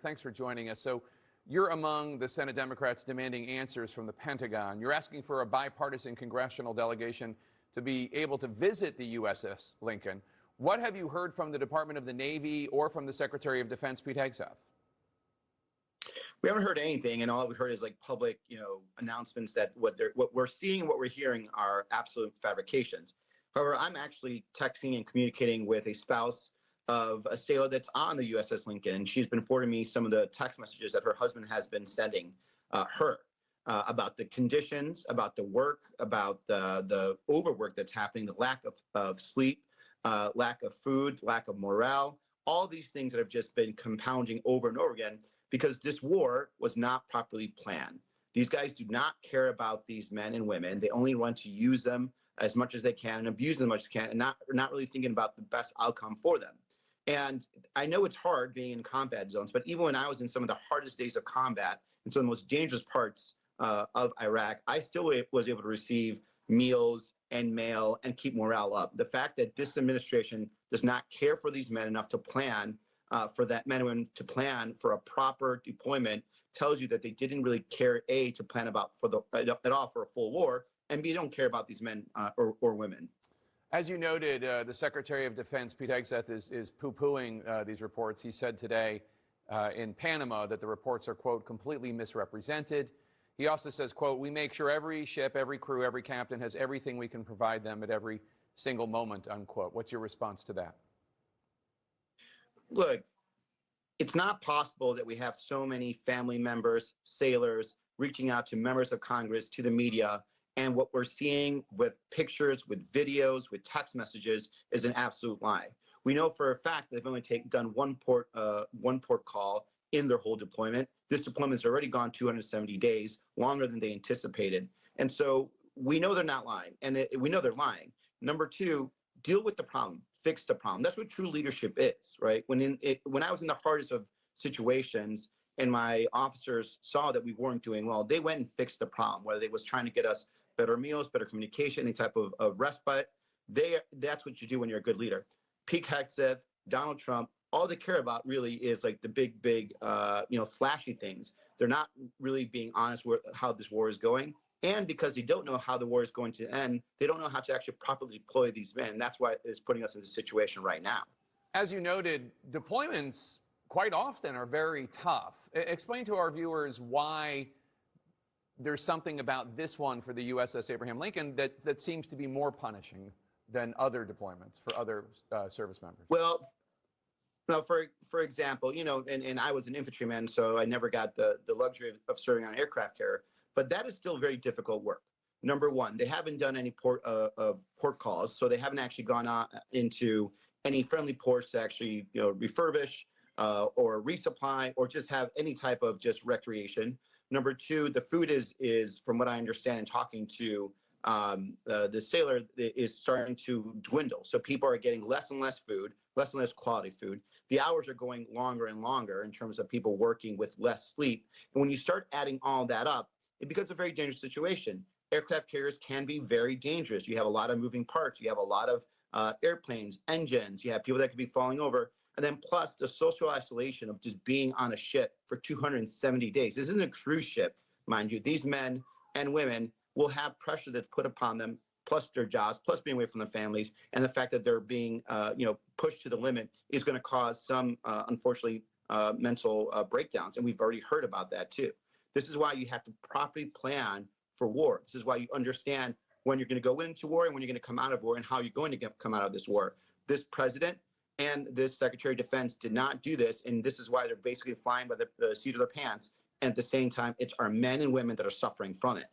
Thanks for joining us. So you're among the Senate Democrats demanding answers from the Pentagon. You're asking for a bipartisan congressional delegation to be able to visit the USS Lincoln. What have you heard from the Department of the Navy or from the Secretary of Defense, Pete Hegseth? We haven't heard anything, and all we've heard is like public, announcements that what we're seeing, what we're hearing are absolute fabrications. However, I'm actually texting and communicating with a spouse of a sailor that's on the USS Lincoln, and she's been forwarding me some of the text messages that her husband has been sending her about the conditions, about the work, about the overwork that's happening, the lack of sleep, lack of food, lack of morale, all these things that have just been compounding over and over again because this war was not properly planned. These guys do not care about these men and women. They only want to use them as much as they can and abuse them as much as they can, and not really thinking about the best outcome for them. And I know it's hard being in combat zones, but even when I was in some of the hardest days of combat and some of the most dangerous parts of Iraq, I still was able to receive meals and mail and keep morale up. The fact that this administration does not care for these men enough to plan for that men and women to plan for a proper deployment tells you that they didn't really care, A, to plan about at all for a full war, and B, they don't care about these men or women. As you noted, the Secretary of Defense, Pete Hegseth, is poo-pooing these reports. He said today in Panama that the reports are, quote, completely misrepresented. He also says, quote, we make sure every ship, every crew, every captain has everything we can provide them at every single moment, unquote. What's your response to that? Look, it's not possible that we have so many family members, sailors, reaching out to members of Congress, to the media, and what we're seeing with pictures, with videos, with text messages is an absolute lie. We know for a fact that they've only done one port call in their whole deployment. This deployment's already gone 270 days, longer than they anticipated. And so we know they're not lying, and we know they're lying. Number two, deal with the problem, fix the problem. That's what true leadership is, right? When I was in the hardest of situations and my officers saw that we weren't doing well, they went and fixed the problem, whether they was trying to get us better meals, better communication, any type of respite. That's what you do when you're a good leader. Pete Hegseth, Donald Trump, all they care about really is like the big, flashy things. They're not really being honest with how this war is going. And because they don't know how the war is going to end, they don't know how to actually properly deploy these men. And that's why it's putting us in this situation right now. As you noted, deployments quite often are very tough. Explain to our viewers why there's something about this one for the USS Abraham Lincoln that seems to be more punishing than other deployments for other service members. Well, for example, and I was an infantryman, so I never got the luxury of serving on aircraft carrier, but that is still very difficult work. Number one, they haven't done any port calls, so they haven't actually gone into any friendly ports to actually refurbish or resupply or just have any type of just recreation. Number two, the food is from what I understand and talking to the sailor, is starting to dwindle. So people are getting less and less food, less and less quality food. The hours are going longer and longer in terms of people working with less sleep. And when you start adding all that up, it becomes a very dangerous situation. Aircraft carriers can be very dangerous. You have a lot of moving parts. You have a lot of airplanes, engines. You have people that could be falling over. And then plus the social isolation of just being on a ship for 270 days. This isn't a cruise ship, mind you. These men and women will have pressure that's put upon them, plus their jobs, plus being away from their families. And the fact that they're being pushed to the limit is going to cause some, unfortunately, mental breakdowns. And we've already heard about that, too. This is why you have to properly plan for war. This is why you understand when you're going to go into war and when you're going to come out of war and how you're going to come out of this war. This president and this Secretary of Defense did not do this, and this is why they're basically flying by the seat of their pants. And at the same time, it's our men and women that are suffering from it.